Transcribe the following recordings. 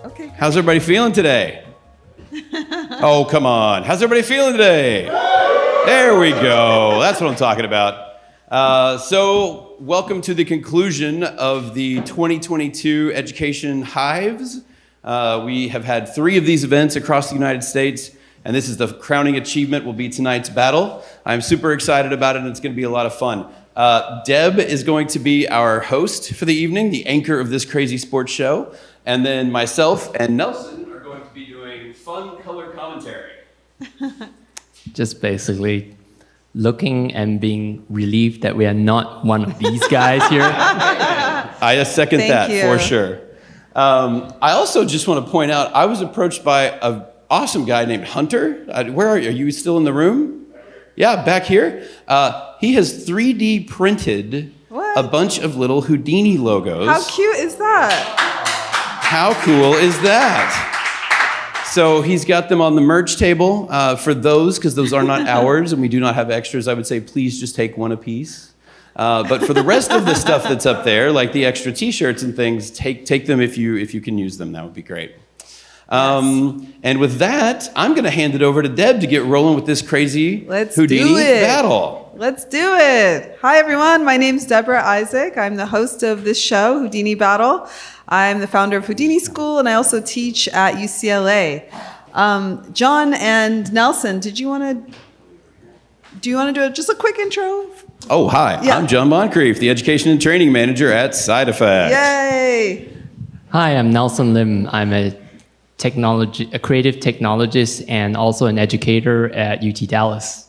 Okay. How's everybody feeling today? Oh, come on. How's everybody feeling today? There we go. That's what I'm talking about. So welcome to the conclusion of the 2022 Education HIVEs. We have had 3 of these events across the United States, and this is the crowning achievement will be tonight's battle. I'm super excited about it, and it's going to be a lot of fun. Deb is going to be our host for the evening, the anchor of this crazy sports show. And then myself and Nelson are going to be doing fun color commentary. Just basically looking and being relieved that we are not one of these guys here. I second that for sure. I also just want to point out, I was approached by an awesome guy named Hunter. Where are you? Are you still in the room? Yeah, back here. He has 3D printed a bunch of little Houdini logos. How cute is that? How cool is that? So he's got them on the merch table. For those, because those are not ours and we do not have extras, I would say please just take one apiece. But for the rest of the stuff that's up there, like the extra t-shirts and things, take them if you can use them. That would be great. And with that, I'm going to hand it over to Deb to get rolling with this crazy Houdini battle. Let's do it. Hi, everyone. My name's Debra Isaac. I'm the host of this show, Houdini Battle. I'm the founder of Houdini.School, and I also teach at UCLA. John and Nelson, do you want to do just a quick intro? Oh, hi. Yeah. I'm John Moncrief, the Education and Training Manager at Sci Center. Yay! Hi, I'm Nelson Lim. I'm a creative technologist and also an educator at UT Dallas.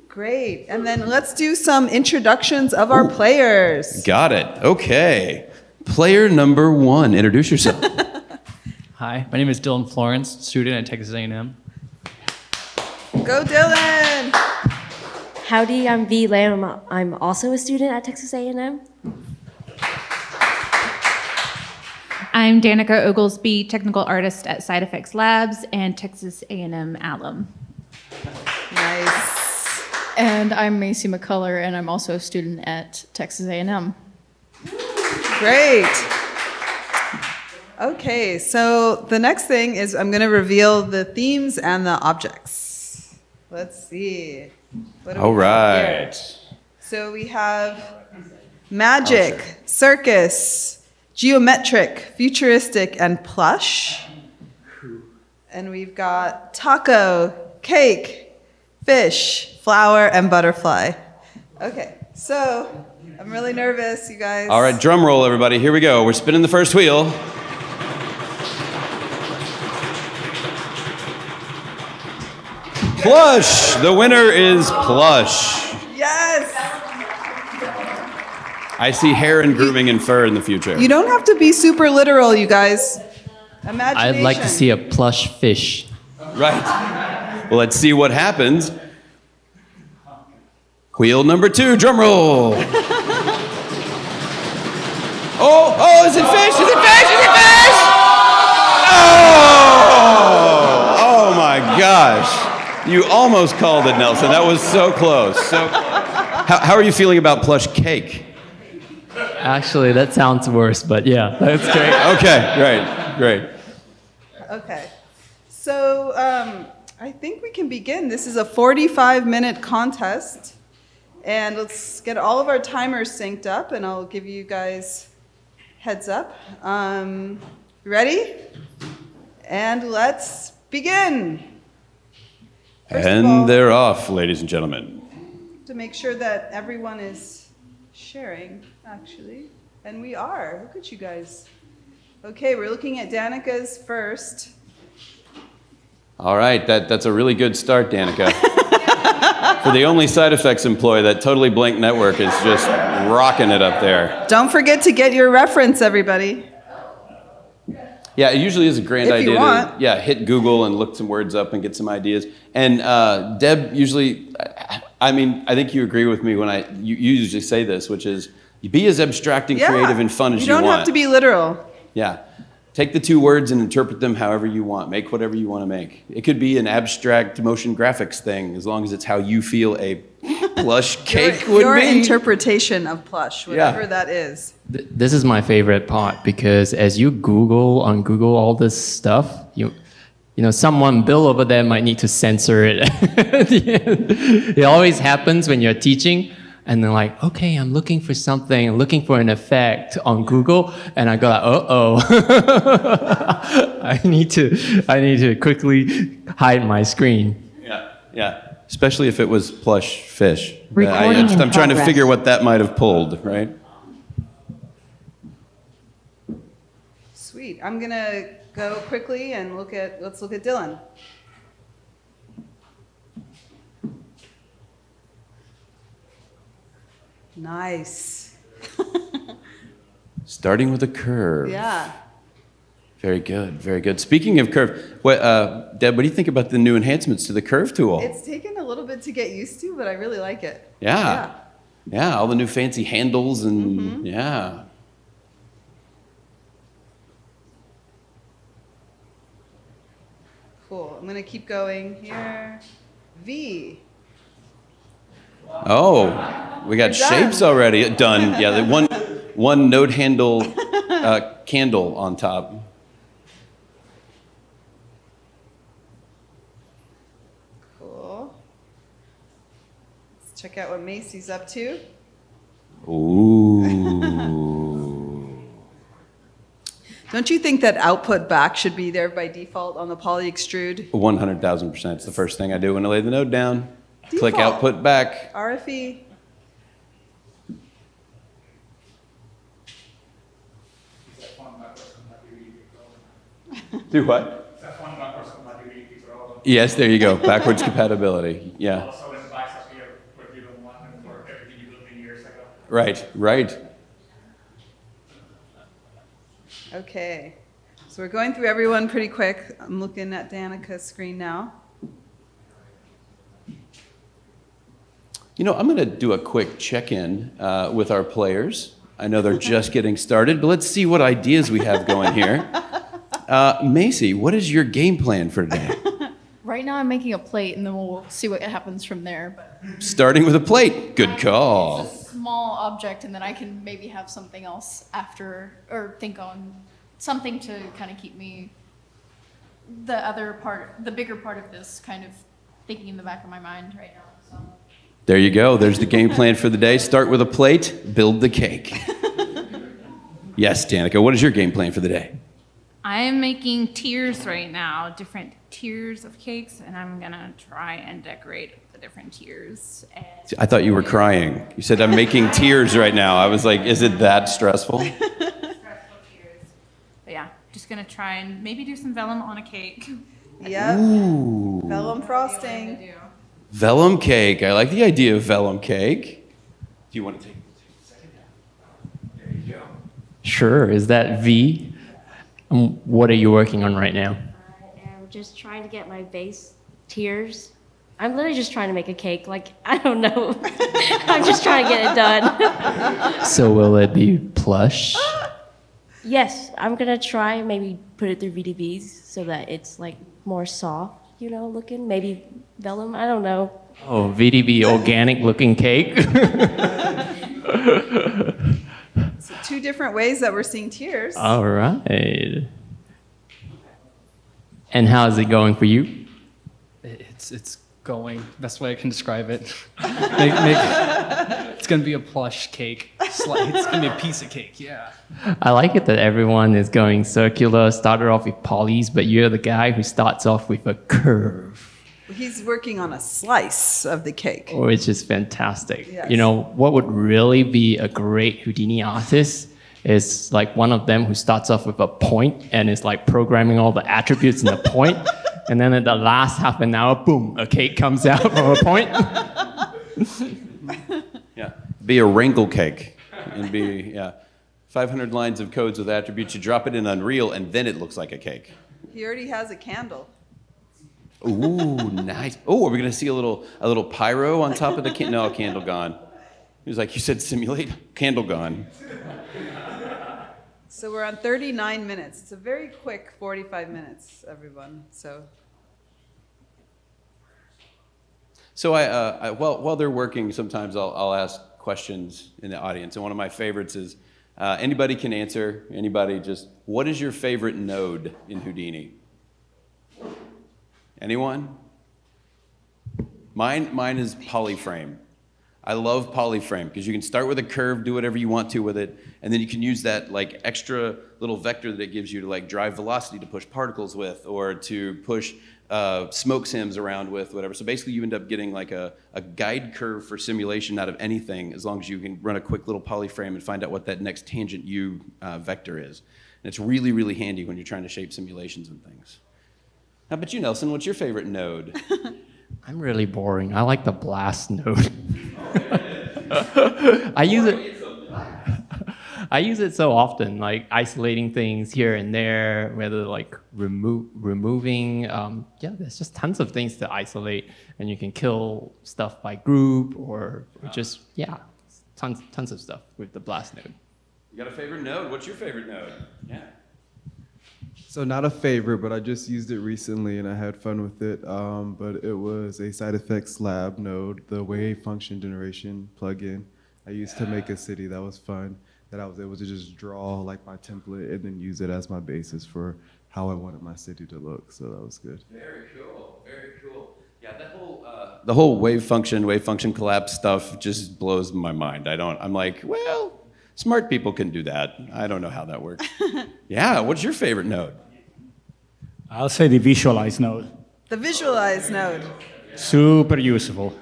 Great. And then let's do some introductions of our players. Got it. Okay. Player number 1, introduce yourself. Hi, my name is Dylan Florence, student at Texas A&M. Go Dylan! Howdy, I'm V. Lamb. I'm also a student at Texas A&M. I'm Danica Oglesby, technical artist at Side Effects Labs and Texas A&M alum. Nice. And I'm Macy McCullough, and I'm also a student at Texas A&M. Great. Okay, so the next thing is I'm going to reveal the themes and the objects. Let's see. All right. So we have magic, circus, geometric, futuristic, and plush. And we've got taco, cake, fish, flower, and butterfly. Okay, so I'm really nervous, you guys. All right, drum roll, everybody. Here we go. We're spinning the first wheel. Plush. The winner is plush. Yes. I see hair and grooming and fur in the future. You don't have to be super literal, you guys. Imagination. I'd like to see a plush fish. Right. Well, let's see what happens. Wheel number 2, drum roll. Oh, is it fish? Is it fish? Is it fish? Oh my gosh. You almost called it, Nelson. That was so close. So, how are you feeling about plush cake? Actually, that sounds worse, but yeah, that's great. Okay, great. Okay. So, I think we can begin. This is a 45-minute contest. And let's get all of our timers synced up, and I'll give you guys heads up. Ready? And let's begin. First of all, they're off, ladies and gentlemen. to make sure that everyone is sharing, actually. And we are. Look at you guys. Okay, we're looking at Danica's first. All right, that's a really good start, Danica. For the only Side Effects employee, that totally blank network is just rocking it up there. Don't forget to get your reference, everybody. Yeah, it usually is a grand If you idea want. to hit Google and look some words up and get some ideas. And Deb usually, I think you agree with me when you usually say this, which is, you be as abstract and creative and fun as you want. You don't have to be literal. Yeah. Take the two words and interpret them however you want. Make whatever you want to make. It could be an abstract motion graphics thing, as long as it's how you feel a plush cake would Your be. interpretation of plush, whatever that is. This is my favorite part because as you on Google all this stuff, you know, someone, Bill over there might need to censor it at the end. It always happens when you're teaching and they're like, okay, I'm looking for something, I'm looking for an effect on Google, and I go like, I need to quickly hide my screen. Yeah. Especially if it was plush fish. Recording in I'm trying to progress. figure what that might have pulled, right? Sweet. I'm gonna go quickly and let's look at Dylan. Nice. Starting with a curve. Yeah. Very good, very good. Speaking of curve, Deb, what do you think about the new enhancements to the curve tool? It's taken a little bit to get used to, but I really like it. Yeah, all the new fancy handles and yeah. Cool. I'm gonna keep going here. V. Oh, we got We're done. shapes already. Done. Yeah, the one node handle candle on top. Cool. Let's check out what Macy's up to. Ooh. Don't you think that output back should be there by default on the poly extrude? 100,000%. It's the first thing I do when I lay the node down. Click Default. output back. RFE. Do what? Yes, there you go. Backwards compatibility. Yeah. Right. Okay. So we're going through everyone pretty quick. I'm looking at Danica's screen now. You know, I'm going to do a quick check-in with our players. I know they're just getting started, but let's see what ideas we have going here. Macy, what is your game plan for today? Right now I'm making a plate and then we'll see what happens from there. But Starting with a plate. Good call. it's a small object and then I can maybe have something else after, or think on something to kind of keep me, the bigger part of this kind of thinking in the back of my mind right now. So. There you go. There's the game plan for the day. Start with a plate, build the cake. Yes, Danica, what is your game plan for the day? I am making tiers right now, different tiers of cakes, and I'm gonna try and decorate the different tiers. And I thought you were crying. You said, I'm making tears right now. I was like, is it that stressful? stressful tiers. But yeah, just gonna try and maybe do some vellum on a cake. Yep. Ooh. Vellum frosting. Vellum cake. I like the idea of vellum cake. Do you want to take a second? There you go. Sure, is that V? What are you working on right now? I am just trying to get my base tiers. I'm literally just trying to make a cake. Like, I don't know. I'm just trying to get it done. So will it be plush? Yes, I'm gonna try and maybe put it through VDVs so that it's like more soft, looking. Maybe vellum, I don't know. Oh, VDB organic looking cake. So two different ways that we're seeing tiers. All right. And how is it going for you? It's going. Best way I can describe it. It's gonna be a plush cake. It's gonna be a piece of cake. Yeah. I like it that everyone is going circular, started off with polys, but you're the guy who starts off with a curve, He's working on a slice of the cake. which is fantastic. Yes. You know, what would really be a great Houdini artist is like one of them who starts off with a point and is like programming all the attributes in the point, and then at the last half an hour, boom, a cake comes out from a point. Yeah. Be a wrinkle cake. And be, 500 lines of codes with attributes. You drop it in Unreal, and then it looks like a cake. He already has a candle. Ooh, nice. Oh, are we going to see a little pyro on top of the candle? No, candle gone. He was like, you said simulate? Candle gone. So we're on 39 minutes. It's a very quick 45 minutes, everyone. So while they're working, sometimes I'll ask questions in the audience. And one of my favorites is, anybody can answer, anybody just, what is your favorite node in Houdini? Anyone? Mine is polyframe. I love polyframe because you can start with a curve, do whatever you want to with it, and then you can use that like extra little vector that it gives you to like drive velocity to push particles with, or to push smoke sims around with, whatever. So basically you end up getting like a guide curve for simulation out of anything, as long as you can run a quick little polyframe and find out what that next tangent U vector is. And it's really, really handy when you're trying to shape simulations and things. How about you, Nelson? What's your favorite node? I'm really boring. I like the blast node. I use it so often, like isolating things here and there, whether like removing, there's just tons of things to isolate, and you can kill stuff by group or just, tons of stuff with the blast node. You got a favorite node? What's your favorite node? Yeah. So not a favorite, but I just used it recently and I had fun with it. But it was a side effects lab node, the wave function generation plugin I used to make a city. That was fun. That I was able to just draw like my template and then use it as my basis for how I wanted my city to look. So that was good. Very cool. Very cool. Yeah, that whole the whole wave function collapse stuff just blows my mind. I'm like, well, smart people can do that. I don't know how that works. Yeah, what's your favorite node? I'll say the visualize node. the visualize node. Super useful.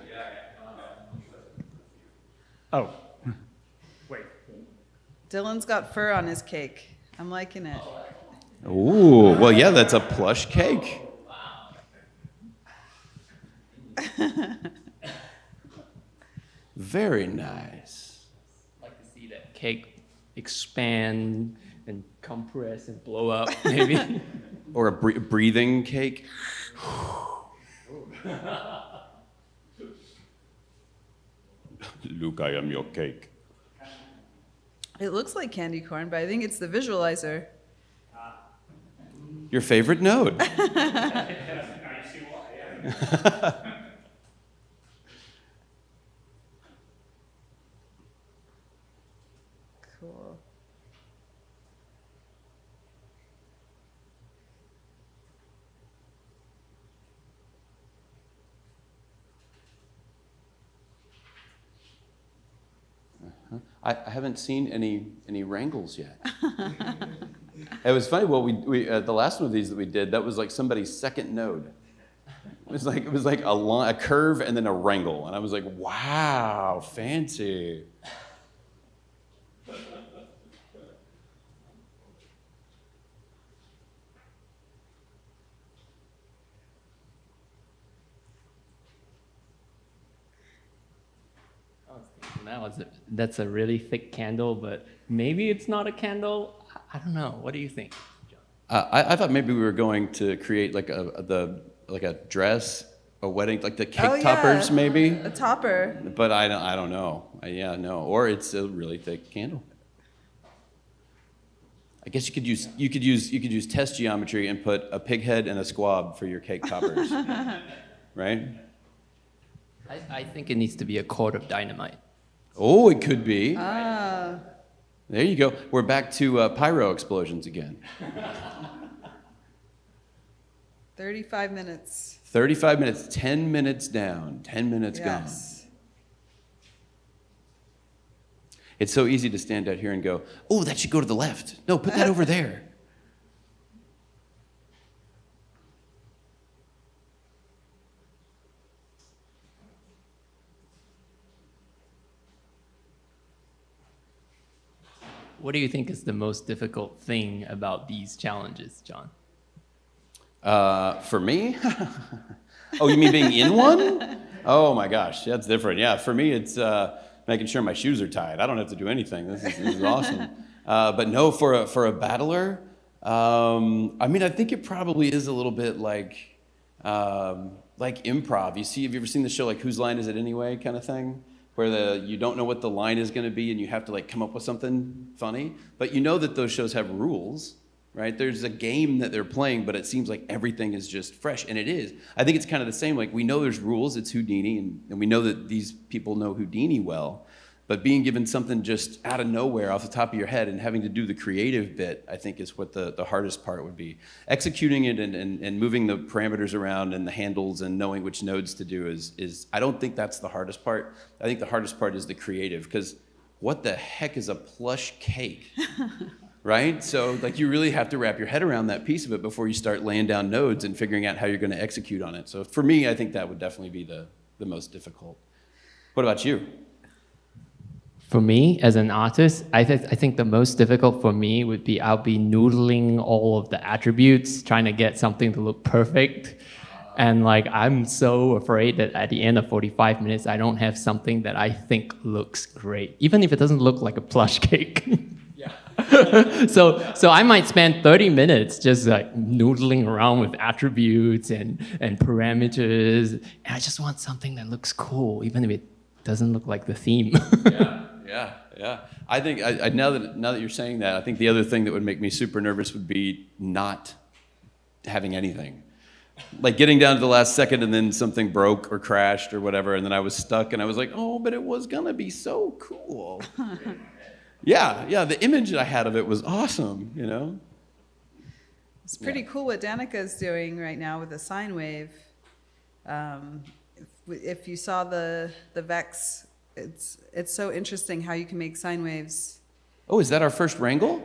Oh, wait. Dylan's got fur on his cake. I'm liking it. Ooh, well, yeah, that's a plush cake. Very nice. I'd like to see that cake expand and compress and blow up, maybe. Or a breathing cake. Luke, I am your cake. It looks like candy corn, but I think it's the visualizer. Your favorite node. Cool. I haven't seen any wrangles yet. It was funny. Well, we the last one of these that we did, that was like somebody's second node. It was like a curve and then a wrangle, and I was like, wow, fancy. That's a really thick candle, but maybe it's not a candle. I don't know. What do you think, John? I thought maybe we were going to create like a dress, a wedding, like the cake toppers, maybe. A topper. But I don't know. No. Or it's a really thick candle. I guess you could use test geometry and put a pig head and a squab for your cake toppers, right? I think it needs to be a cord of dynamite. Oh, it could be. Ah. There you go. We're back to pyro explosions again. 35 minutes. 35 minutes, 10 minutes down, 10 minutes gone. It's so easy to stand out here and go, oh, that should go to the left. No, put that over there. What do you think is the most difficult thing about these challenges, John? For me? Oh, you mean being in one? Oh my gosh, that's different. Yeah, for me, it's making sure my shoes are tied. I don't have to do anything. This is awesome. But no, for a battler, I mean, I think it probably is a little bit like improv. Have you ever seen the show like Whose Line Is It Anyway kind of thing? where you don't know what the line is going to be and you have to like come up with something funny. But you know that those shows have rules, right? There's a game that they're playing, but it seems like everything is just fresh, and it is. I think it's kind of the same. Like, we know there's rules, it's Houdini, and we know that these people know Houdini well, but being given something just out of nowhere off the top of your head and having to do the creative bit, I think is what the hardest part would be. Executing it and moving the parameters around and the handles and knowing which nodes to do is I don't think that's the hardest part. I think the hardest part is the creative, because what the heck is a plush cake? Right? So like, you really have to wrap your head around that piece of it before you start laying down nodes and figuring out how you're going to execute on it. So for me, I think that would definitely be the most difficult. What about you? For me, as an artist, I think the most difficult for me would be I'll be noodling all of the attributes, trying to get something to look perfect. And like, I'm so afraid that at the end of 45 minutes, I don't have something that I think looks great, even if it doesn't look like a plush cake. So I might spend 30 minutes just like noodling around with attributes and parameters. And I just want something that looks cool, even if it doesn't look like the theme. Yeah. I think now that you're saying that, I think the other thing that would make me super nervous would be not having anything. Like getting down to the last second and then something broke or crashed or whatever, and then I was stuck and I was like, oh, but it was gonna be so cool. Yeah, the image that I had of it was awesome, you know? It's pretty cool what Danica's doing right now with the sine wave. If you saw the Vex, it's so interesting how you can make sine waves. Oh, is that our first wrangle?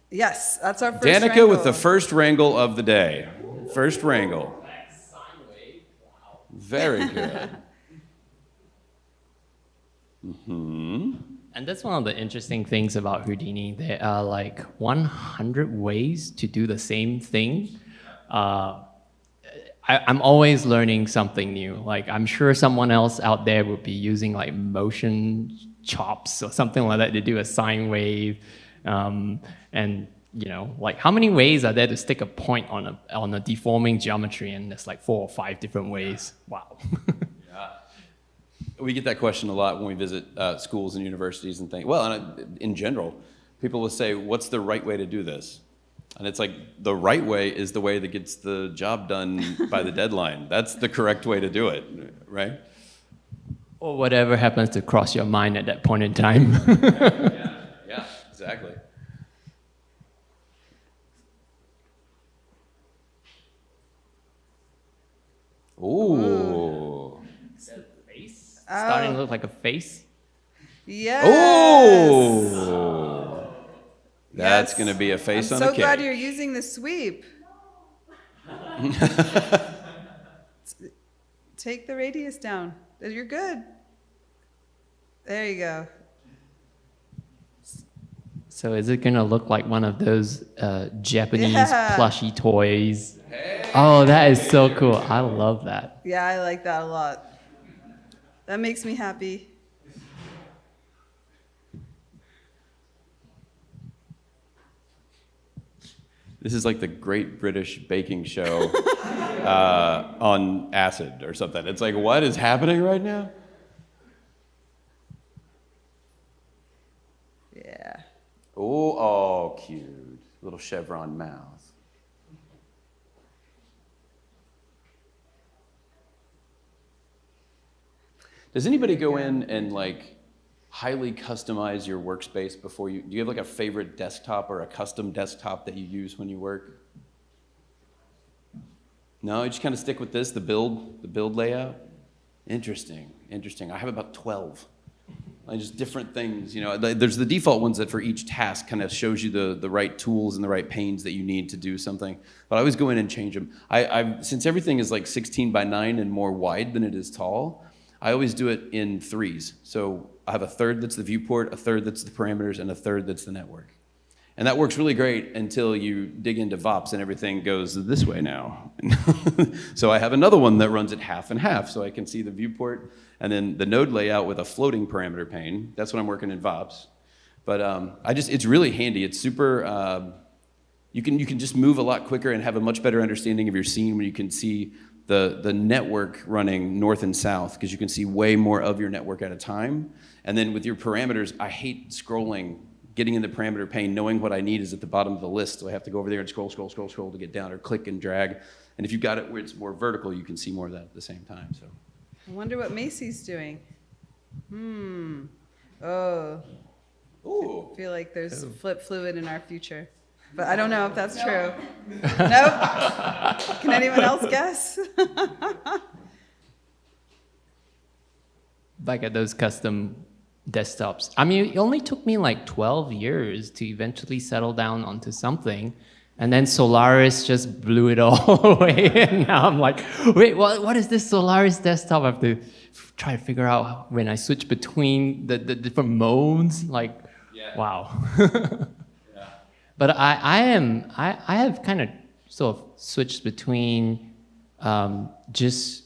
Yes, that's our first Danica wrangle. with the first wrangle of the day. First wrangle. Very good. And that's one of the interesting things about Houdini. There are like 100 ways to do the same thing. I'm always learning something new. Like, I'm sure someone else out there would be using like motion chops or something like that to do a sine wave. And you know, like, how many ways are there to stick a point on a deforming geometry? And there's like 4 or 5 different ways. Wow. We get that question a lot when we visit schools and universities and things. Well, and in general, people will say, what's the right way to do this? And it's like, the right way is the way that gets the job done by the deadline. That's the correct way to do it, right? Or whatever happens to cross your mind at that point in time. Yeah, exactly. Ooh. Starting to look like a face. Yes. Oh. That's Yes. going to be a face I'm on a so cake. glad you're using the sweep. Take the radius down. You're good. There you go. So is it gonna look like one of those Japanese Yeah. plushy toys? Oh, that is so cool. I love that. Yeah, I like that a lot. That makes me happy. This is like the Great British Baking Show on acid or something. It's like, what is happening right now? Yeah. Oh, cute. Little chevron mouth. Does anybody go in and like highly customize your workspace before do you have like a favorite desktop or a custom desktop that you use when you work? No, you just kind of stick with this, the build layout? Interesting. I have about 12. Like just different things, you know. There's the default ones that for each task kind of shows you the right tools and the right panes that you need to do something. But I always go in and change them. Since everything is like 16 by 9 and more wide than it is tall, I always do it in threes. So I have a third that's the viewport, a third that's the parameters, and a third that's the network. And that works really great until you dig into VOPs and everything goes this way now. So I have another one that runs at half and half, so I can see the viewport and then the node layout with a floating parameter pane. That's when I'm working in VOPs. But it's really handy. It's super, you can just move a lot quicker and have a much better understanding of your scene when you can see the network running north and south, because you can see way more of your network at a time. And then with your parameters, I hate scrolling, getting into parameter pane, knowing what I need is at the bottom of the list. So I have to go over there and scroll to get down, or click and drag. And if you've got it where it's more vertical, you can see more of that at the same time. So I wonder what Macy's doing. Oh. Ooh. I feel like there's flip fluid in our future. But I don't know if that's true. Nope. Can anyone else guess? Like at those custom desktops. I mean, it only took me like 12 years to eventually settle down onto something. And then Solaris just blew it all away. And now I'm like, wait, what is this Solaris desktop? I have to try to figure out when I switch between the different modes. Like, wow. But I have kind of sort of switched between just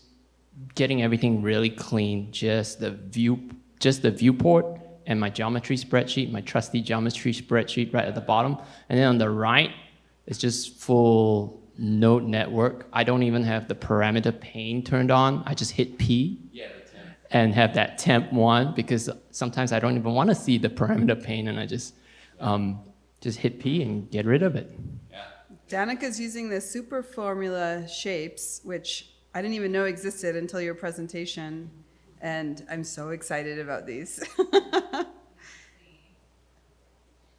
getting everything really clean, just the viewport and my geometry spreadsheet, my trusty geometry spreadsheet right at the bottom. And then on the right, it's just full node network. I don't even have the parameter pane turned on. I just hit P and have that temp one, because sometimes I don't even want to see the parameter pane, and I just hit P and get rid of it. Danica's using the super formula shapes, which I didn't even know existed until your presentation, and I'm so excited about these.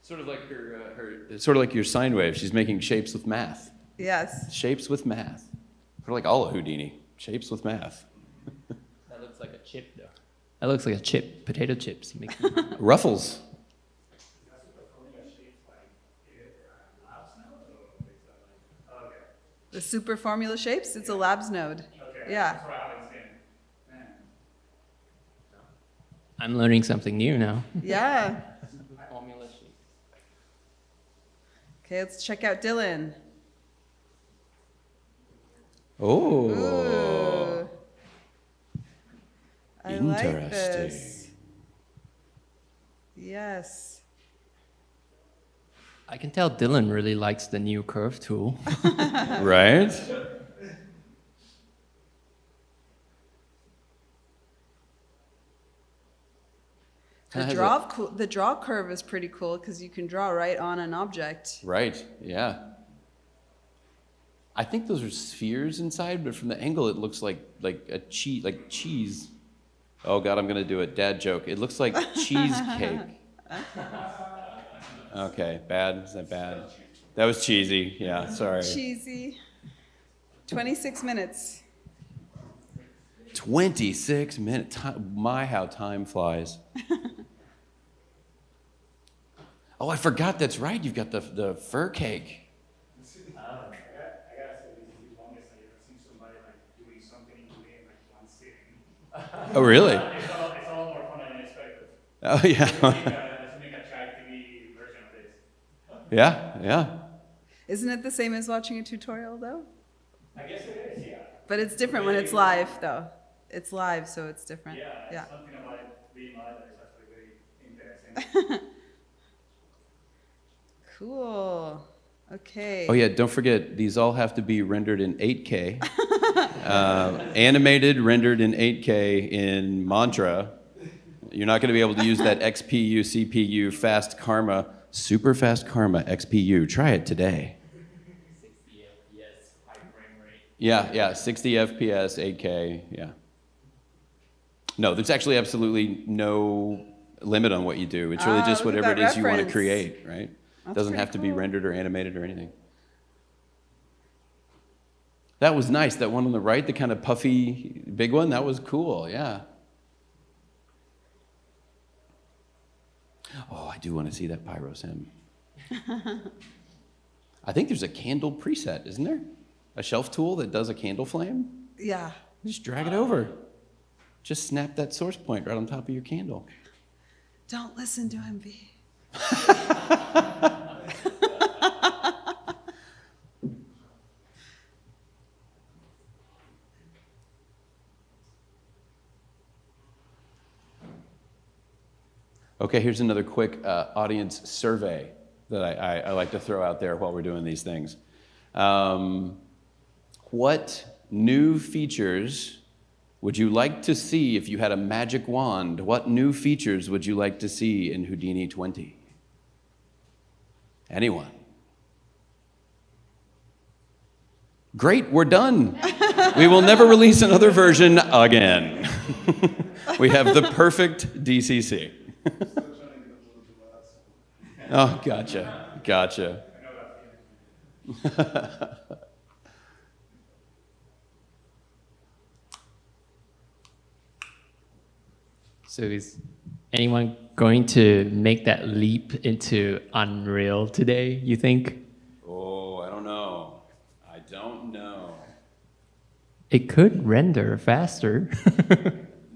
Sort of like sort of like your sine wave. She's making shapes with math. Yes. Shapes with math. Sort of like all of Houdini. Shapes with math. That looks like a chip, though. That looks like a chip, potato chips. Ruffles. The super formula shapes, it's a labs node. Okay. Yeah. I'm learning something new now. Yeah. Okay, let's check out Dylan. Oh. Ooh. I like Interesting. this. Yes. I can tell Dylan really likes the new curve tool. Right? The draw curve is pretty cool because you can draw right on an object. Right, yeah. I think those are spheres inside, but from the angle it looks like cheese. Oh God, I'm gonna do a dad joke. It looks like cheesecake. Okay, bad, is that bad? That was cheesy, yeah, sorry. Cheesy. 26 minutes. 26 minutes, my, how time flies. Oh, I forgot, that's right, you've got the fur cake. I gotta say, this is the longest I ever seen somebody like doing something in one sitting. Oh, really? It's all more fun than I expected. Oh, yeah. Let's make a Chai TV version of this. Yeah. Isn't it the same as watching a tutorial though? I guess it is, yeah. But it's different when it's live though. It's live, so it's different. Yeah, something about it being live that is actually very interesting. Cool. Okay. Oh yeah, don't forget, these all have to be rendered in 8K. Animated, rendered in 8K in Mantra. You're not gonna be able to use that XPU, CPU, fast karma, super fast karma XPU. Try it today. 60 FPS, high frame rate. Yeah, 60 FPS, 8K, yeah. No, there's actually absolutely no limit on what you do. It's really just look at whatever it that is you want to reference. create, right? That's Doesn't pretty have to be cool. rendered or animated or anything. That was nice. That one on the right, the kind of puffy big one, that was cool, yeah. Oh, I do want to see that pyro sim. I think there's a candle preset, isn't there? A shelf tool that does a candle flame? Yeah. Just drag it over. Just snap that source point right on top of your candle. Don't listen to MV. Okay, here's another quick audience survey that I like to throw out there while we're doing these things. What new features would you like to see if you had a magic wand? What new features would you like to see in Houdini 20? Anyone? Great, we're done. We will never release another version again. We have the perfect DCC. Oh, gotcha. So is anyone going to make that leap into Unreal today, you think? Oh, I don't know. It could render faster.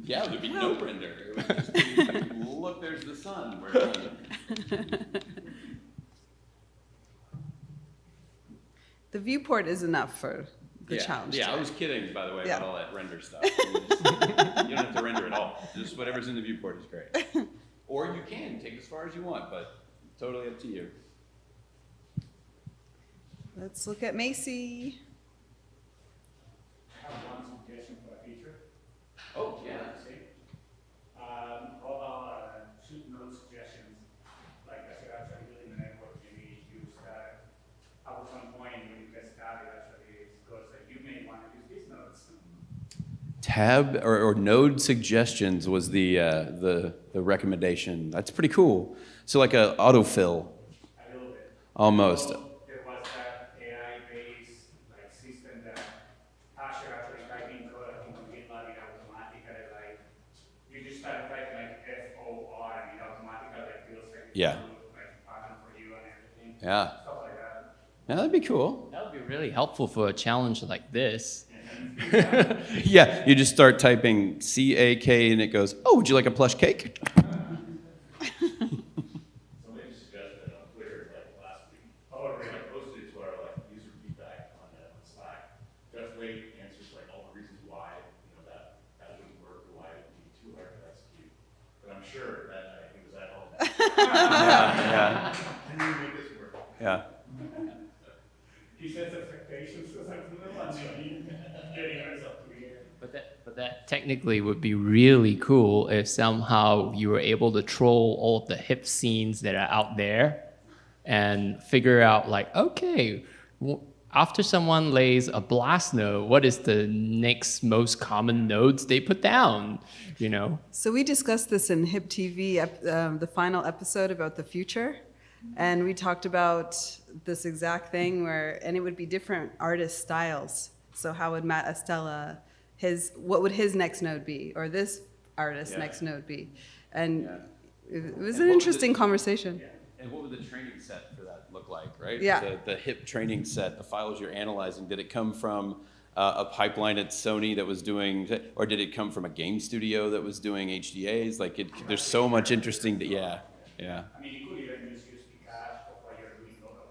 Yeah, there'd be no render. It would just be, look, there's the sun. We're done. The viewport is enough for the challenge. Yeah, I today. was kidding, by the way, Yeah. about all that render stuff. You don't have to render at all. Just whatever's in the viewport is great. Or you can take as far as you want, but totally up to you. Let's look at Macy. I have one suggestion for a feature. Oh, yeah. How about shoot note suggestions? Like as you're actually building the network, maybe use at some point when you get started, actually it goes like you may want to use these notes. Tab or node suggestions was the recommendation. That's pretty cool. So like a autofill, A little bit. almost. So there was that AI-based like system that as you're actually typing code, I think on GitLab it automatically like you just start typing like FOR and it automatically like feels like it's Yeah. like pattern for you and everything. Yeah. Stuff like that. Yeah, that'd be cool. That would be really helpful for a challenge like this. Yeah, you just start typing CAK and it goes, oh, would you like a plush cake? Somebody suggested on Twitter like last week. Oh, right. I posted to our like user feedback on Slack. Just wait answers like all the reasons why that wouldn't work or why it would be too hard to execute. But I'm sure that he was at home. Yeah. Can you make this work? Yeah. He sets expectations or something like that, maybe getting yourself to the end. But that technically would be really cool if somehow you were able to troll all of the hip scenes that are out there and figure out like, okay, after someone lays a blast node, what is the next most common nodes they put down, So we discussed this in HIP TV, the final episode about the future. And we talked about this exact thing and it would be different artist styles. So how would Matt Estella, what would his next node be? Or this artist's next node be? And it was an interesting conversation. And what would the training set for that look like, right? Yeah. The HIP training set, the files you're analyzing, did it come from a pipeline at Sony that was doing, or did it come from a game studio that was doing HDAs? Like, there's so much interesting, yeah. I mean, you could even use cache of what you're doing locally.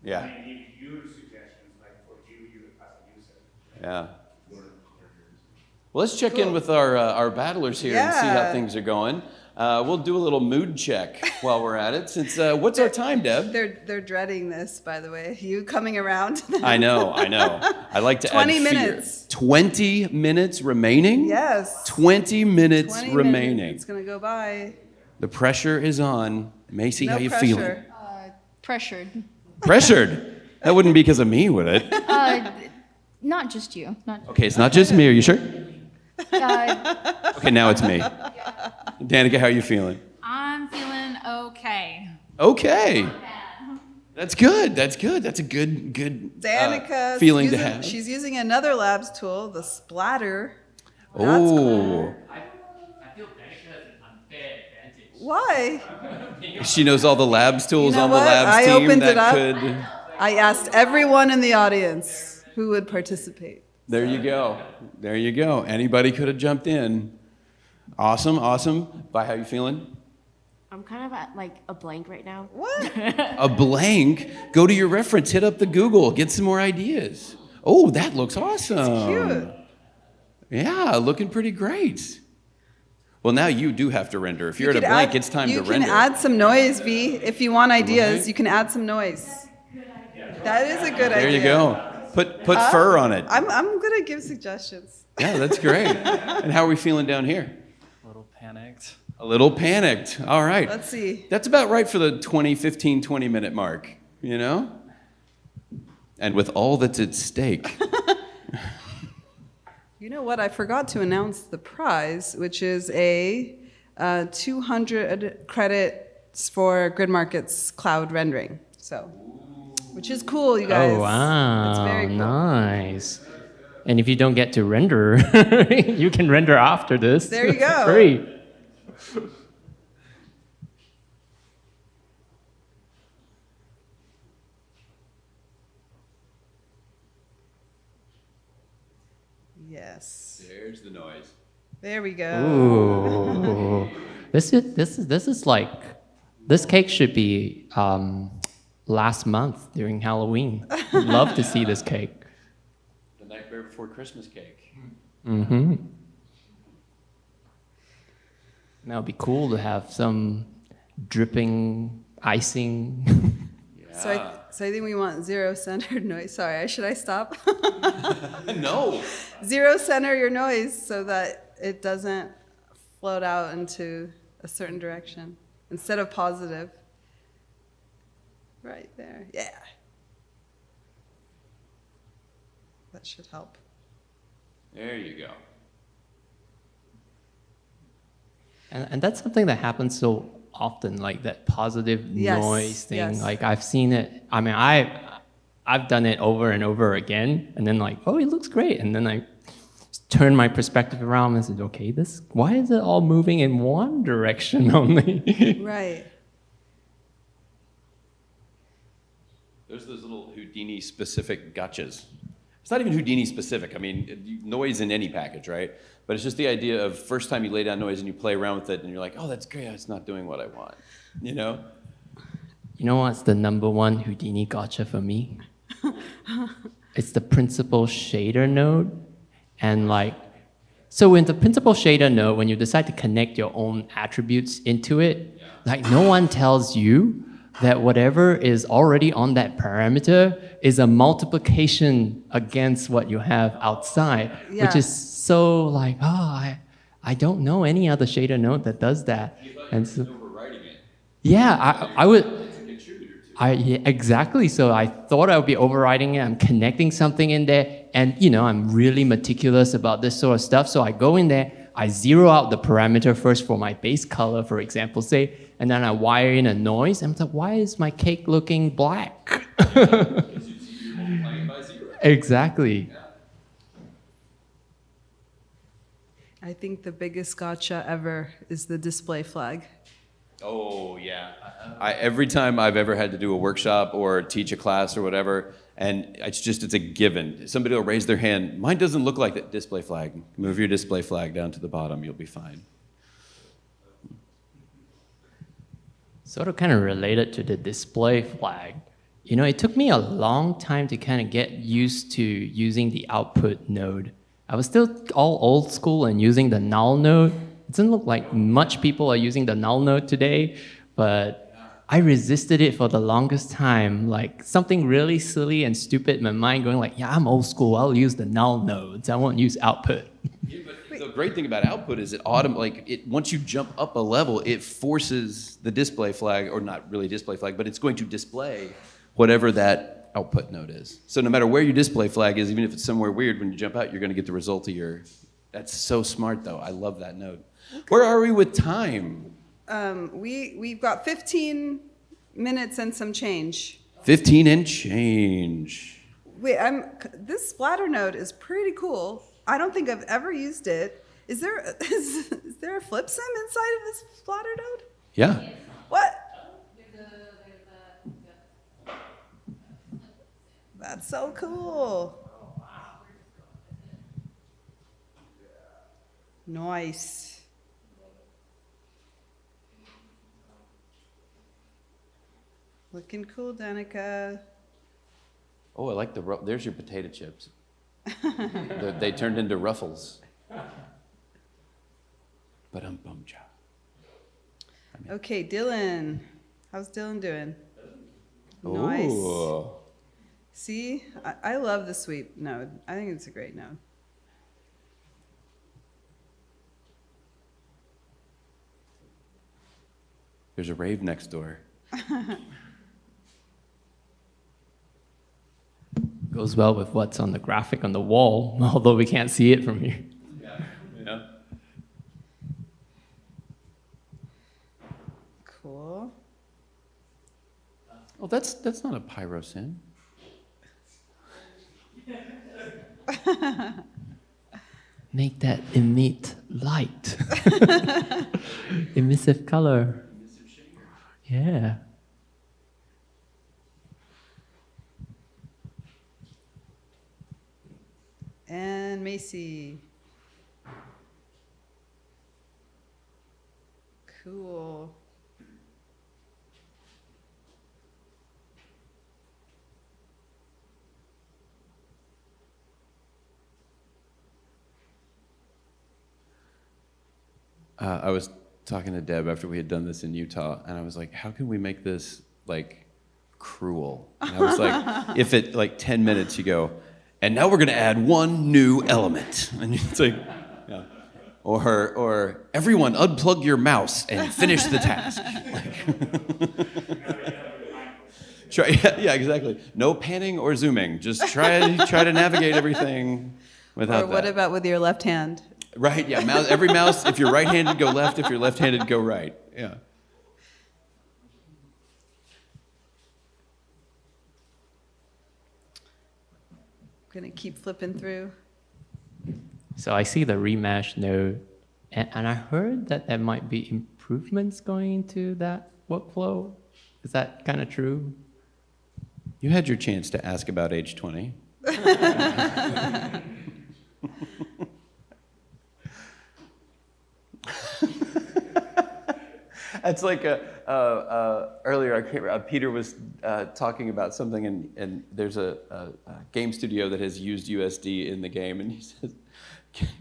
Yeah. And give your suggestions, like for you as a user. Yeah. Well, let's check in with our battlers here and see how Yeah. things are going. We'll do a little mood check while we're at it. Since what's our time, Deb? They're dreading this, by the way. You coming around? I know. I like to 20 add fear. minutes. 20 minutes remaining? Yes. 20 minutes 20 remaining. minutes. It's gonna go by. The pressure is on. Macy, No how you pressure. feeling? Pressured. Pressured? That wouldn't be because of me, would it? Not just you. Not. Okay, it's not just me. Are you sure? Uh, Okay, now it's me. Danica, how are you feeling? I'm feeling okay. Okay. That's good. That's a good Danica's feeling to using, have. She's using another labs tool, the splatter. Oh. I feel Danica has an unfair advantage. Why? She knows all the labs tools You know on the what? labs I team opened that it up. could. I asked everyone in the audience who would participate. There you go. There you go. Anybody could have jumped in. Awesome. Vi, how you feeling? I'm kind of at like a blank right now. What? A blank? Go to your reference, hit up the Google, get some more ideas. Oh, that looks awesome. Cute. Yeah, looking pretty great. Well, now you do have to render. If you're at a could blank, add- it's time to You render. can add some noise, V. If you want ideas, Right. you can add some noise. That is a good idea. There you go. Put fur on it. I'm gonna give suggestions. Yeah, that's great. And how are we feeling down here? A little panicked. A little panicked. All right. Let's see. That's about right for the 20-minute mark, you know? And with all that's at stake. You know what? I forgot to announce the prize, which is a 200 credits for Grid Market's cloud rendering. So, which is cool, you guys. Oh, wow. It's very cool. Nice. And if you don't get to render, you can render after this. There you go. Free. Yes. There's the noise. There we go. Ooh. This is like, this cake should be last month during Halloween. Love to see this cake. The Nightmare Before Christmas cake. Mm-hmm. Now it'd be cool to have some dripping icing. Yeah. So I think we want zero-centered noise. Sorry, should I stop? No. Zero-center your noise so that it doesn't float out into a certain direction instead of positive. Right there. Yeah. That should help. There you go. And that's something that happens so often, like that positive Yes, noise thing. yes. Like I've seen it. I mean, I've done it over and over again, and then like, oh, it looks great, and then I turn my perspective around and said, okay, why is it all moving in one direction only? Right. There's those little Houdini specific gotchas. It's not even Houdini specific. I mean, noise in any package, right? But it's just the idea of first time you lay down noise and you play around with it and you're like, oh, that's great. It's not doing what I want, you know? You know what's the number one Houdini gotcha for me? It's the principal shader node. And like, so in the principal shader node, when you decide to connect your own attributes into it, like no one tells you that whatever is already on that parameter is a multiplication against what you have outside, Yeah. which is so like, oh, I don't know any other shader node that does that. And so, Overwriting it. yeah, I would. Yeah, exactly. So I thought I would be overriding it. I'm connecting something in there, and I'm really meticulous about this sort of stuff. So I go in there, I zero out the parameter first for my base color, for example, say, and then I wire in a noise. And I'm like, why is my cake looking black? Exactly. I think the biggest gotcha ever is the display flag. Oh, yeah. Every time I've ever had to do a workshop or teach a class or whatever, and it's a given. Somebody will raise their hand. Mine doesn't look like that display flag. Move your display flag down to the bottom. You'll be fine. Sort of kind of related to the display flag. It took me a long time to kind of get used to using the output node. I was still all old school and using the null node. It doesn't look like much people are using the null node today, but I resisted it for the longest time. Like something really silly and stupid in my mind going like, yeah, I'm old school. I'll use the null nodes. I won't use output. Yeah, but the great thing about output is once you jump up a level, it forces the display flag, or not really display flag, but it's going to display whatever that output node is. So no matter where your display flag is, even if it's somewhere weird, when you jump out, you're going to get the result of your. That's so smart, though. I love that node. Okay. Where are we with time? We've got 15 minutes and some change. 15 and change. Wait, this splatter node is pretty cool. I don't think I've ever used it. Is there a flip sim inside of this splatter node? Yeah. What? That's so cool. Nice. Looking cool, Danica. Oh, I like there's your potato chips. They turned into ruffles. Ba-dum-bum-cha. Okay, Dylan. How's Dylan doing? Nice. See, I love the sweep node. I think it's a great node. There's a rave next door. Goes well with what's on the graphic on the wall, although we can't see it from here. Yeah. Cool. Oh, that's not a pyrosin. Make that emit light. Emissive color. Yeah. And Macy. Cool. I was talking to Deb after we had done this in Utah, and I was like, how can we make this, like, cruel? And I was like, if at, like, 10 minutes you go, and now we're going to add one new element. And it's like, yeah. Or everyone unplug your mouse and finish the task. Try, yeah, exactly. No panning or zooming. Just try to navigate everything without Or what that. about with your left hand? Right, yeah. Every mouse, if you're right-handed, go left. If you're left-handed, go right. Yeah. Gonna keep flipping through. So I see the remesh node, and I heard that there might be improvements going into that workflow. Is that kind of true? You had your chance to ask about age 20. It's like earlier, Peter was talking about something, and there's a game studio that has used USD in the game, and he says,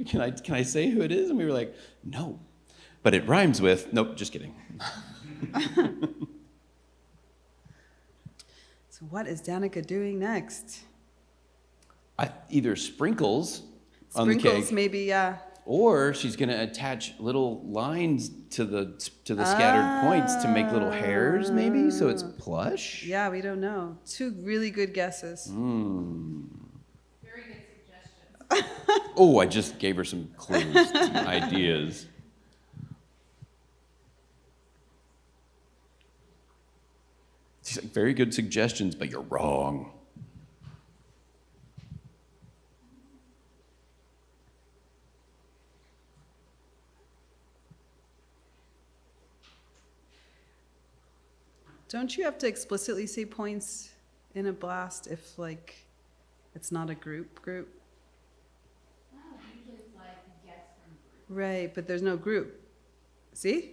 "Can I say who it is?" And we were like, "No, but it rhymes with." Nope, just kidding. So what is Danica doing next? Either sprinkles on the cake. Sprinkles, maybe, yeah. Or she's going to attach little lines to the scattered points to make little hairs, maybe, so it's plush. Yeah, we don't know. Two really good guesses. Very good suggestions. Oh, I just gave her some clues, some ideas. She's like, very good suggestions, but you're wrong. Don't you have to explicitly say points in a blast if, like, it's not a group? Usually it's like guess from group. Right, but there's no group. See?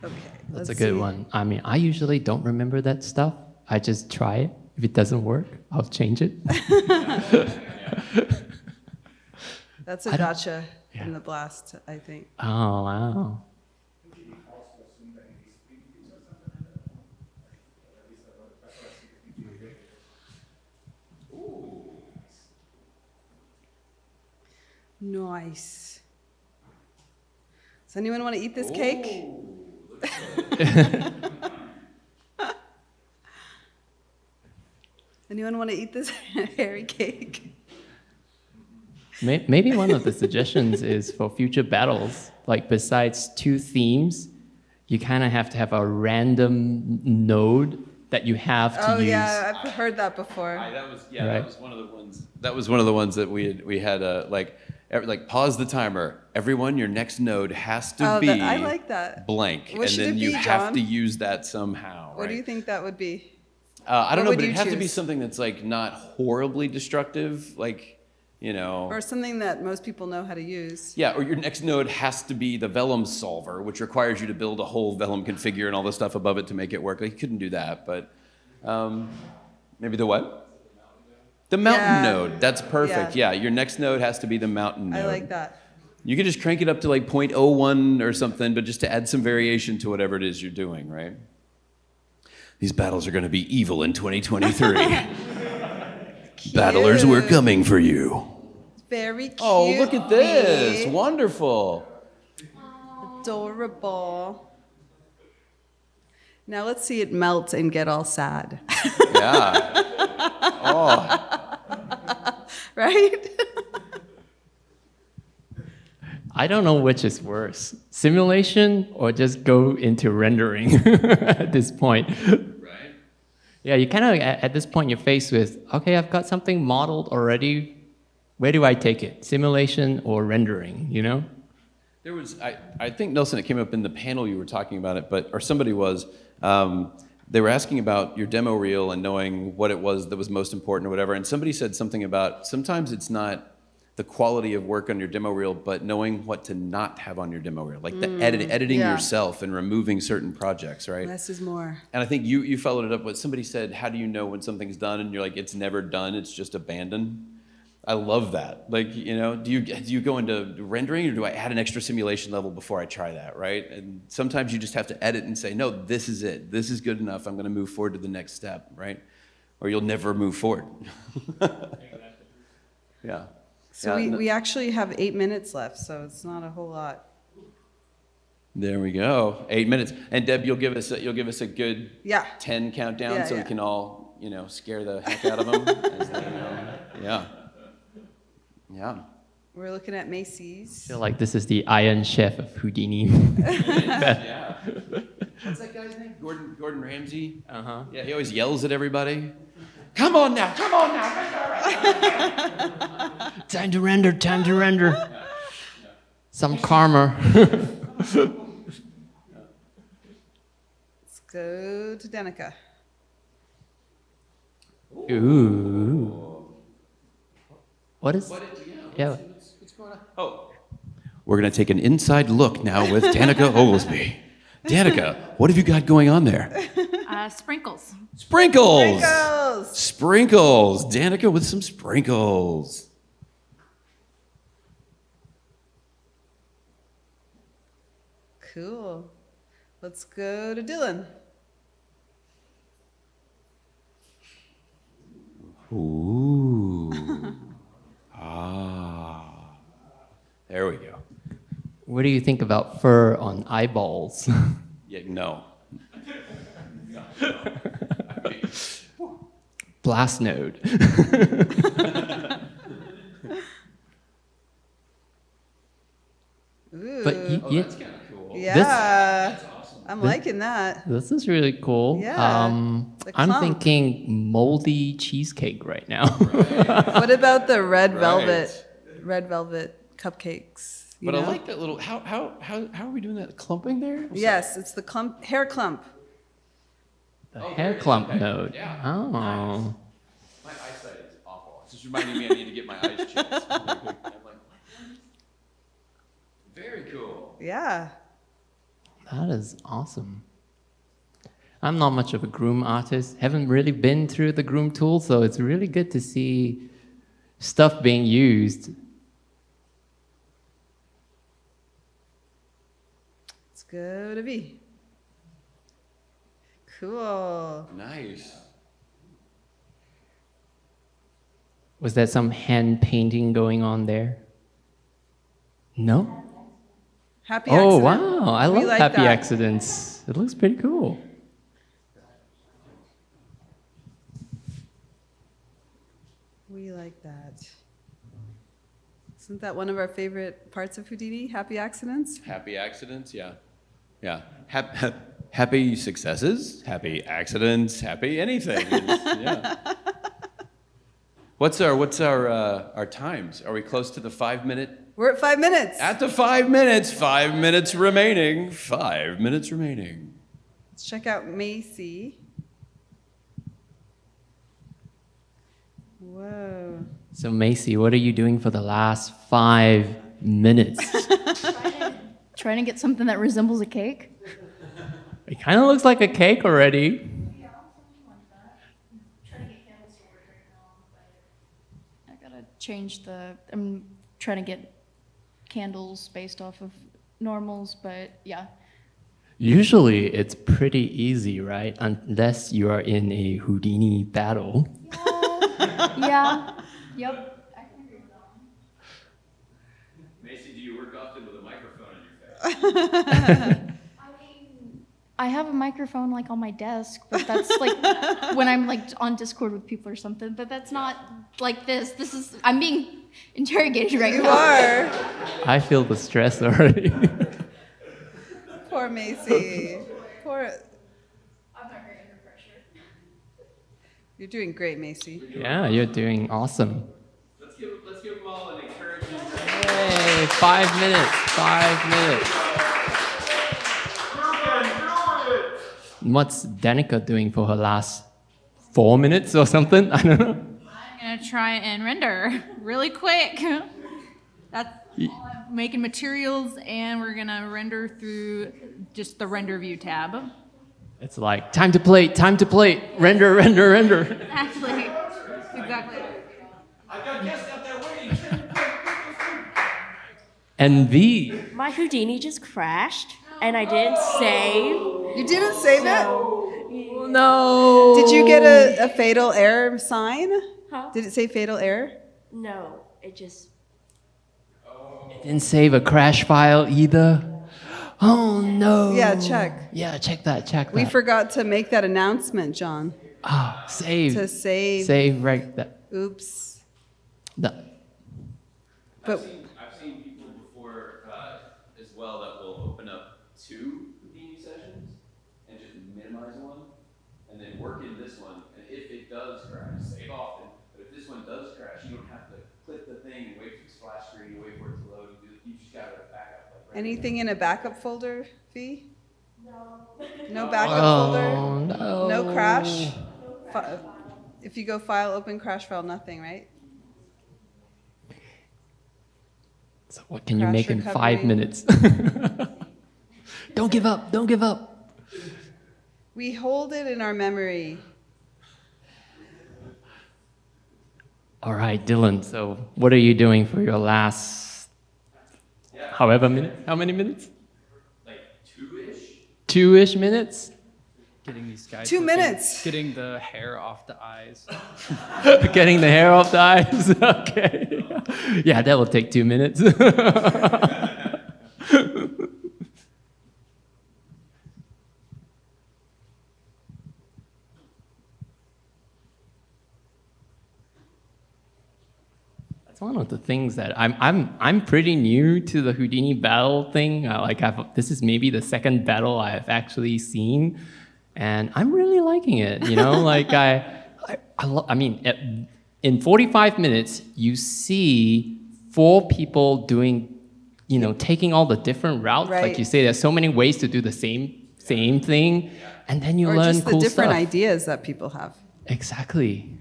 Okay. That's let's a good see. one. I mean, I usually don't remember that stuff. I just try it. If it doesn't work, I'll change it. That's a gotcha in the blast, I think. Oh, wow. Nice. Does anyone want to eat this cake? Anyone want to eat this hairy cake? Maybe one of the suggestions is for future battles, like besides two themes, you kind of have to have a random node that you have to use. Oh yeah, I've heard that before. That was Right. that was one of the ones. That was one of the ones that we had like pause the timer. Everyone, your next node has to be I like that. blank, What and should then it you be, have John? to use that somehow. What do you think that would be? I don't what know, would but you it'd have to be choose? something that's like not horribly destructive, like, you know. Or something that most people know how to use. Yeah, or your next node has to be the vellum solver, which requires you to build a whole vellum configure and all the stuff above it to make it work. Like, you couldn't do that, but maybe the what? The mountain Yeah. node. That's perfect. Yeah. Yeah, your next node has to be the mountain node. I like that. You could just crank it up to like 0.01 or something, but just to add some variation to whatever it is you're doing, right? These battles are going to be evil in 2023. Battlers, we're coming for you. Very cute. Oh, look at this. Wonderful. Adorable. Now let's see it melt and get all sad. Yeah. Oh. Right? I don't know which is worse, simulation or just go into rendering at this point. Right. Yeah, you kind of, at this point, you're faced with, okay, I've got something modeled already. Where do I take it? Simulation or rendering, you know? There was, I think, Nelson, it came up in the panel you were talking about it, or somebody was, they were asking about your demo reel and knowing what it was that was most important or whatever, and somebody said something about sometimes it's not the quality of work on your demo reel, but knowing what to not have on your demo reel, like the editing yeah. yourself and removing certain projects, right? Less is more. And I think you followed it up with somebody said, how do you know when something's done? And you're like, it's never done, it's just abandoned. I love that. Like, you know, do you go into rendering or do I add an extra simulation level before I try that, right? And sometimes you just have to edit and say, no, this is it. This is good enough. I'm going to move forward to the next step, right? Or you'll never move forward. Yeah. So Yeah, we actually have 8 minutes left, so it's not a whole lot. There we go. 8 minutes. And Deb, you'll give us a good 10 countdown Yeah, so we yeah. can all, you know, scare the heck out of them. As they, yeah. Yeah. We're looking at Macy's. I feel like this is the Iron Chef of Houdini. Yeah. What's that guy's name? Gordon Ramsay? Uh-huh. Yeah, he always yells at everybody. Come on now. Time to render, time to render. Some karma. Let's go to Danica. Ooh. What is? Yeah. What's going on? Oh. We're going to take an inside look now with Danica Oglesby. Danica, what have you got going on there? Sprinkles. Sprinkles! Sprinkles! Sprinkles! Danica with some sprinkles. Cool. Let's go to Dylan. Ooh. Ah. There we go. What do you think about fur on eyeballs? Yeah, no. Blast node. Ooh. But That's kind of cool. yeah. That's awesome. I'm liking that. This is really cool. Yeah, the I'm clump. thinking moldy cheesecake right now. What about the red Right. velvet cupcakes? you But I know? like that little, how are we doing that? Clumping there? What's Yes, it's the hair clump. The hair clump node. Yeah. Oh. My eyesight is awful. It's just reminding me I need to get my eyes checked. I'm like, very cool. Yeah. That is awesome. I'm not much of a groom artist. Haven't really been through the groom tool, so it's really good to see stuff being used. Let's go to V. Cool. Nice. Was there some hand painting going on there? No? Happy Oh, accident. wow. I We love like happy that. accidents. It looks pretty cool. We like that. Isn't that one of our favorite parts of Houdini? Happy accidents? Happy accidents, yeah. Yeah. Happy successes, happy accidents, happy anything. Yeah. What's our times? Are we close to the 5 minute? We're at 5 minutes. At the 5 minutes, 5 minutes remaining. 5 minutes remaining. Let's check out Macy. Whoa. So, Macy, what are you doing for the last 5 minutes? Trying to get something that resembles a cake. It kind of looks like a cake already. I gotta change I'm trying to get candles based off of normals, but yeah. Usually it's pretty easy, right? Unless you are in a Houdini battle. Yeah. Yep. Macy, do you work often with a microphone on your face? I have a microphone like on my desk, but that's like when I'm like on Discord with people or something, but that's not like this. This is, I'm being interrogated right now. You are. I feel the stress already. Poor Macy. Poor. I'm not very under pressure. You're doing great, Macy. Yeah, you're doing awesome. Let's give them all an encouragement. Hey, 5 minutes, 5 minutes. What's Danica doing for her last 4 minutes or something? I don't know. I'm gonna try and render really quick. That's all I'm making materials, and we're gonna render through just the render view tab. It's like time to plate, render, render, render. Exactly. I've got guests out there waiting. And V. My Houdini just crashed, and I didn't save. You didn't save it? Oh, no. Did you get a fatal error sign? Huh? Did it say fatal error? No, it just. Didn't save a crash file either. Oh no. Yeah, check. Yeah, check that. We forgot to make that announcement, John. Ah, save. To save. Save right that. Oops. No. But I've seen people before as well that will open up 2 Houdini sessions and just minimize one and then work in this one. And if it does crash, save often, but if this one does crash, you don't have to click the thing and wait for the splash screen, you wait for it to load. You just got to back up. Like right anything in a backup folder, V? No. No backup Oh, folder? no. No crash? If you go file, open crash file, nothing, right? So what can you Crash make in recovery. 5 minutes? Don't give up. Don't give up. We hold it in our memory. All right, Dylan. So what are you doing for your last however minute? How many minutes? Like 2-ish? 2-ish minutes? Getting these guys. 2 looking- minutes. Getting the hair off the eyes. Getting the hair off the eyes? Okay. Yeah, that will take 2 minutes. That's one of the things that I'm pretty new to the Houdini battle thing. This is maybe the second battle I have actually seen, and I'm really liking it. You know, like I mean, in 45 minutes, you see 4 people doing, you know, taking all the different routes. Right. Like you say, there's so many ways to do the same thing, and then you Or learn just the cool different stuff. ideas that people have. Exactly.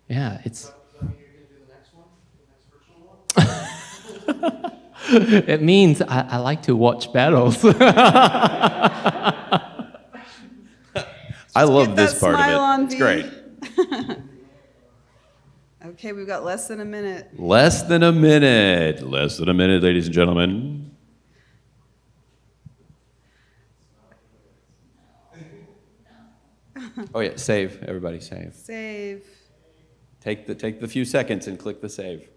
Yeah, it's. It means I like to watch battles. I love Get this that part of smile it. on, It's V. great. Okay, we've got less than a minute. Less than a minute, ladies and gentlemen. Oh yeah, save. Everybody save. Save. Take the few seconds and click the save.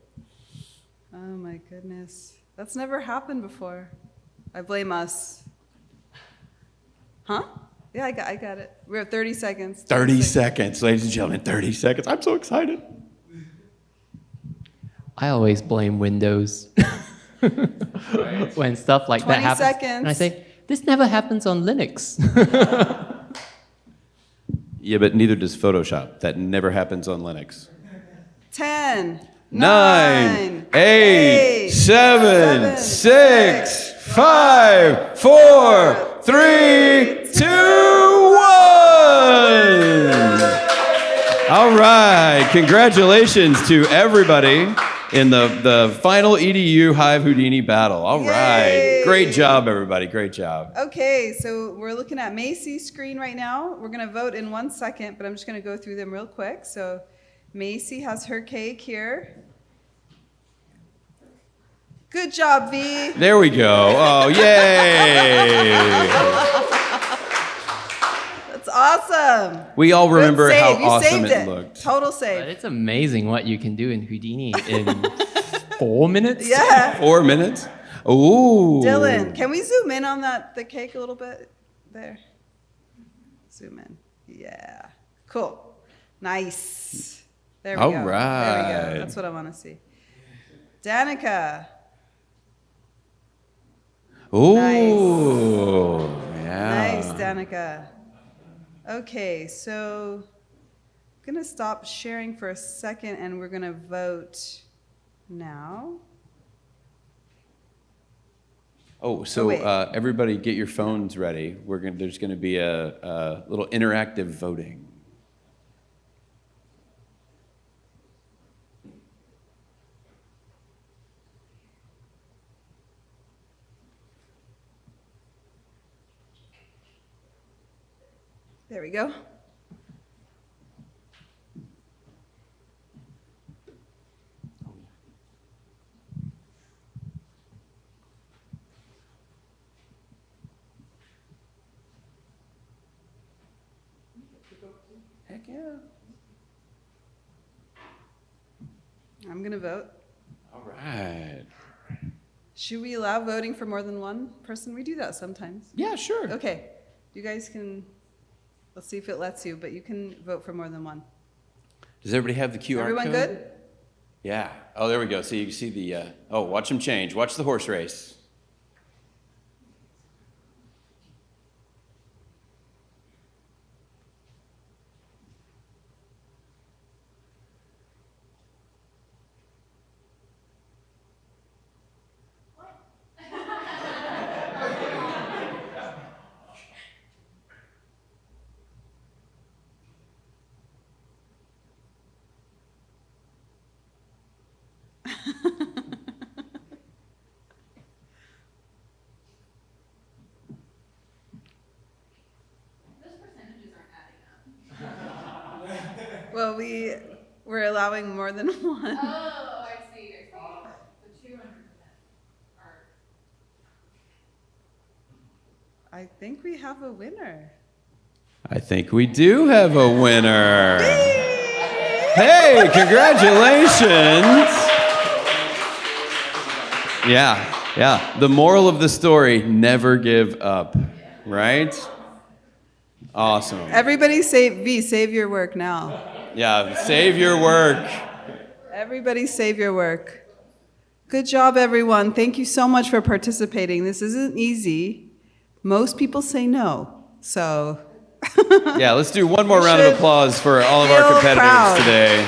Oh my goodness. That's never happened before. I blame us. Huh? Yeah, I got it. We have 30 seconds. 30 seconds, ladies and gentlemen. 30 seconds. I'm so excited. I always blame Windows when stuff like that 20 happens. seconds. And I say, this never happens on Linux. Yeah, but neither does Photoshop. That never happens on Linux. 10, 9, 8, 7, 6, 5, 4, 3, 2, 1. All right. Congratulations to everybody in the final EDU HIVE Houdini battle. All right. Yay. Great job, everybody. Great job. Okay, so we're looking at Macy's screen right now. We're going to vote in 1 second, but I'm just going to go through them real quick. So Macy has her cake here. Good job, V. There we go. Oh, yay! That's awesome. We all remember Good how save. You awesome saved it looked. Total But save. it's amazing what you can do in Houdini in 4 minutes. Yeah. 4 minutes. Ooh. Dylan, can we zoom in on the cake a little bit? There. Zoom in. Yeah. Cool. Nice. There we All go. There we right. go. That's what I want to see. Danica. Ooh. Yeah. Nice, Danica. Okay, so I'm going to stop sharing for a second and we're going to vote now. Oh, so wait. everybody get your phones ready. There's going to be a little interactive voting. There we go. Heck yeah. I'm going to vote. All right. Should we allow voting for more than one person? We do that sometimes. Yeah, sure. Okay, you guys can, let's see if it lets you, but you can vote for more than one. Does everybody have the QR Everyone code? good? Yeah. Oh, there we go. So you can see the, oh, watch them change. Watch the horse race. Well, we're allowing more than one. Oh, I see. The 200% are. I think we have a winner. I think we do have a winner. Hey, congratulations. Yeah. The moral of the story, never give up, right? Awesome. Everybody save your work now. Yeah, save your work. Everybody save your work. Good job, everyone. Thank you so much for participating. This isn't easy. Most people say no, so. Yeah, let's do one more round of should applause for all of our feel competitors proud. today.